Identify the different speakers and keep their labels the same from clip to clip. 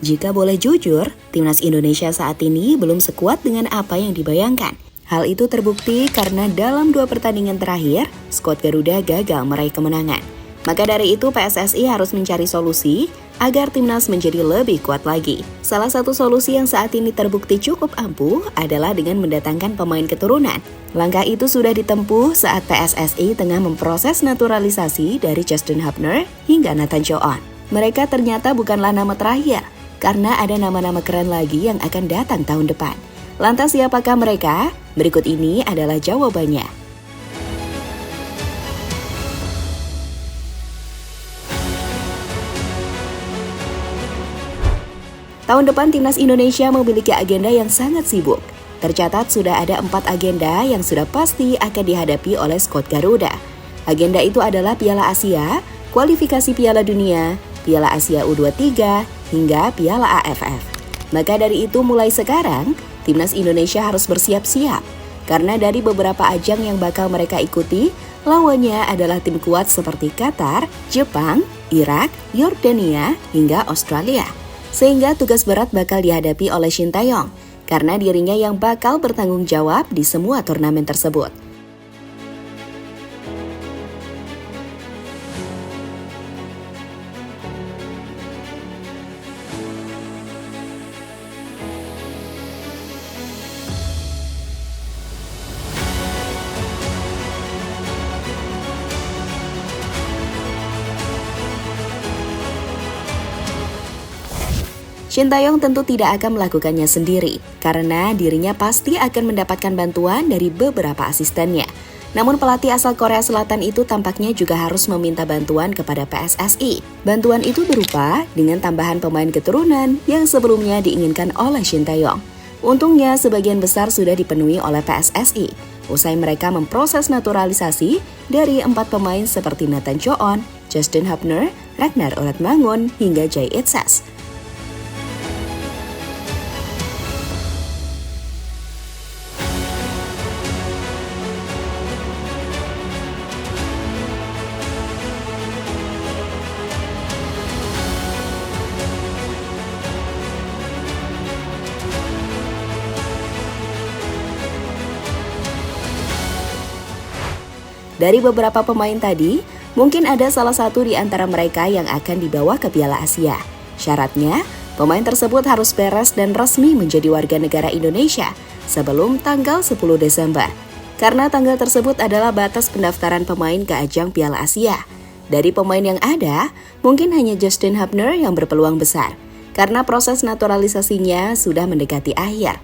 Speaker 1: Jika boleh jujur, timnas Indonesia saat ini belum sekuat dengan apa yang dibayangkan. Hal itu terbukti karena dalam 2 pertandingan terakhir, skuad Garuda gagal meraih kemenangan. Maka dari itu PSSI harus mencari solusi agar timnas menjadi lebih kuat lagi. Salah satu solusi yang saat ini terbukti cukup ampuh adalah dengan mendatangkan pemain keturunan. Langkah itu sudah ditempuh saat PSSI tengah memproses naturalisasi dari Justin Hubner hingga Nathan Choon. Mereka ternyata bukanlah nama terakhir, karena ada nama-nama keren lagi yang akan datang tahun depan. Lantas siapakah mereka? Berikut ini adalah jawabannya. Tahun depan timnas Indonesia memiliki agenda yang sangat sibuk. Tercatat sudah ada 4 agenda yang sudah pasti akan dihadapi oleh skuad Garuda. Agenda itu adalah Piala Asia, kualifikasi Piala Dunia, Piala Asia U23, hingga Piala AFF. Maka dari itu mulai sekarang, timnas Indonesia harus bersiap-siap. Karena dari beberapa ajang yang bakal mereka ikuti, lawannya adalah tim kuat seperti Qatar, Jepang, Irak, Yordania, hingga Australia. Sehingga tugas berat bakal dihadapi oleh Shin Tae-yong, karena dirinya yang bakal bertanggung jawab di semua turnamen tersebut. Shin Tae-yong tentu tidak akan melakukannya sendiri, karena dirinya pasti akan mendapatkan bantuan dari beberapa asistennya. Namun pelatih asal Korea Selatan itu tampaknya juga harus meminta bantuan kepada PSSI. Bantuan itu berupa dengan tambahan pemain keturunan yang sebelumnya diinginkan oleh Shin Tae-yong. Untungnya sebagian besar sudah dipenuhi oleh PSSI, usai mereka memproses naturalisasi dari 4 pemain seperti Nathan Choon, Justin Hubner, Ragnar Uratmangun, hingga Jay Itzas. Dari beberapa pemain tadi, mungkin ada salah satu di antara mereka yang akan dibawa ke Piala Asia. Syaratnya, pemain tersebut harus beres dan resmi menjadi warga negara Indonesia sebelum tanggal 10 Desember. Karena tanggal tersebut adalah batas pendaftaran pemain ke ajang Piala Asia. Dari pemain yang ada, mungkin hanya Justin Hubner yang berpeluang besar, karena proses naturalisasinya sudah mendekati akhir.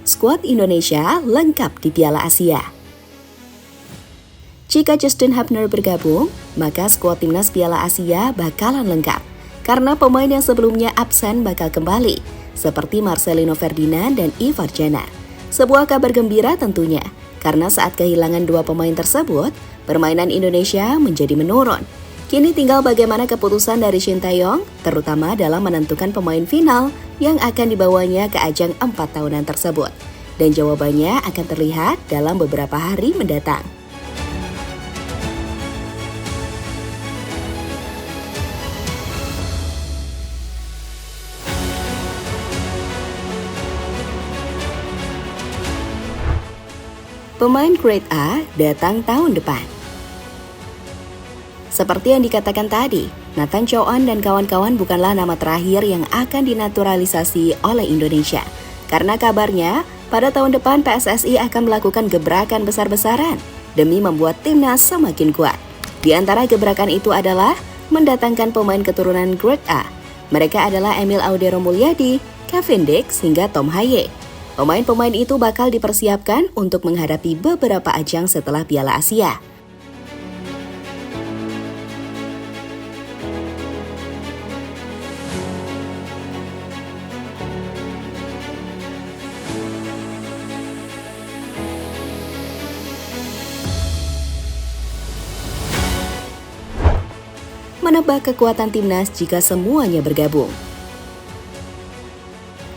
Speaker 1: Skuad Indonesia lengkap di Piala Asia. Jika Justin Hubner bergabung, maka skuad timnas Piala Asia bakalan lengkap. Karena pemain yang sebelumnya absen bakal kembali, seperti Marcelino Ferdinand dan Ivar Janar. Sebuah kabar gembira tentunya, karena saat kehilangan 2 pemain tersebut, permainan Indonesia menjadi menurun. Kini tinggal bagaimana keputusan dari Shin Tae-yong, terutama dalam menentukan pemain final yang akan dibawanya ke ajang 4 tahunan tersebut. Dan jawabannya akan terlihat dalam beberapa hari mendatang. Pemain Grade A datang tahun depan. Seperti yang dikatakan tadi, Nathan Choon dan kawan-kawan bukanlah nama terakhir yang akan dinaturalisasi oleh Indonesia. Karena kabarnya, pada tahun depan PSSI akan melakukan gebrakan besar-besaran demi membuat timnas semakin kuat. Di antara gebrakan itu adalah mendatangkan pemain keturunan Grade A. Mereka adalah Emil Audero Mulyadi, Kevin Dix, hingga Tom Haye. Pemain-pemain itu bakal dipersiapkan untuk menghadapi beberapa ajang setelah Piala Asia. Menebak kekuatan timnas jika semuanya bergabung.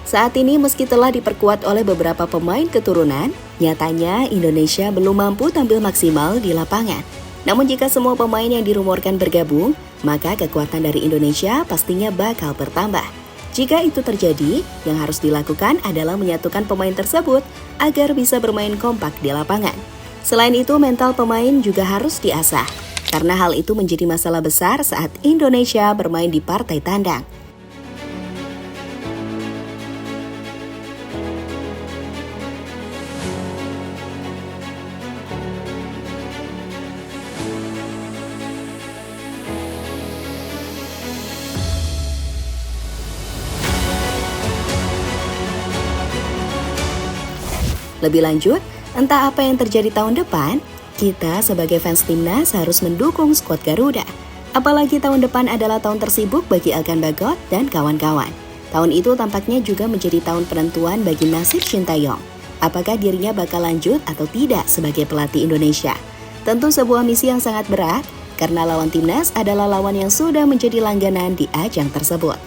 Speaker 1: Saat ini meski telah diperkuat oleh beberapa pemain keturunan, nyatanya Indonesia belum mampu tampil maksimal di lapangan. Namun jika semua pemain yang dirumorkan bergabung, maka kekuatan dari Indonesia pastinya bakal bertambah. Jika itu terjadi, yang harus dilakukan adalah menyatukan pemain tersebut agar bisa bermain kompak di lapangan. Selain itu, mental pemain juga harus diasah, karena hal itu menjadi masalah besar saat Indonesia bermain di partai tandang. Lebih lanjut, entah apa yang terjadi tahun depan, kita sebagai fans timnas harus mendukung skuad Garuda. Apalagi tahun depan adalah tahun tersibuk bagi Elkan Bagot dan kawan-kawan. Tahun itu tampaknya juga menjadi tahun penentuan bagi nasib Shin Tae-yong. Apakah dirinya bakal lanjut atau tidak sebagai pelatih Indonesia? Tentu sebuah misi yang sangat berat, karena lawan timnas adalah lawan yang sudah menjadi langganan di ajang tersebut.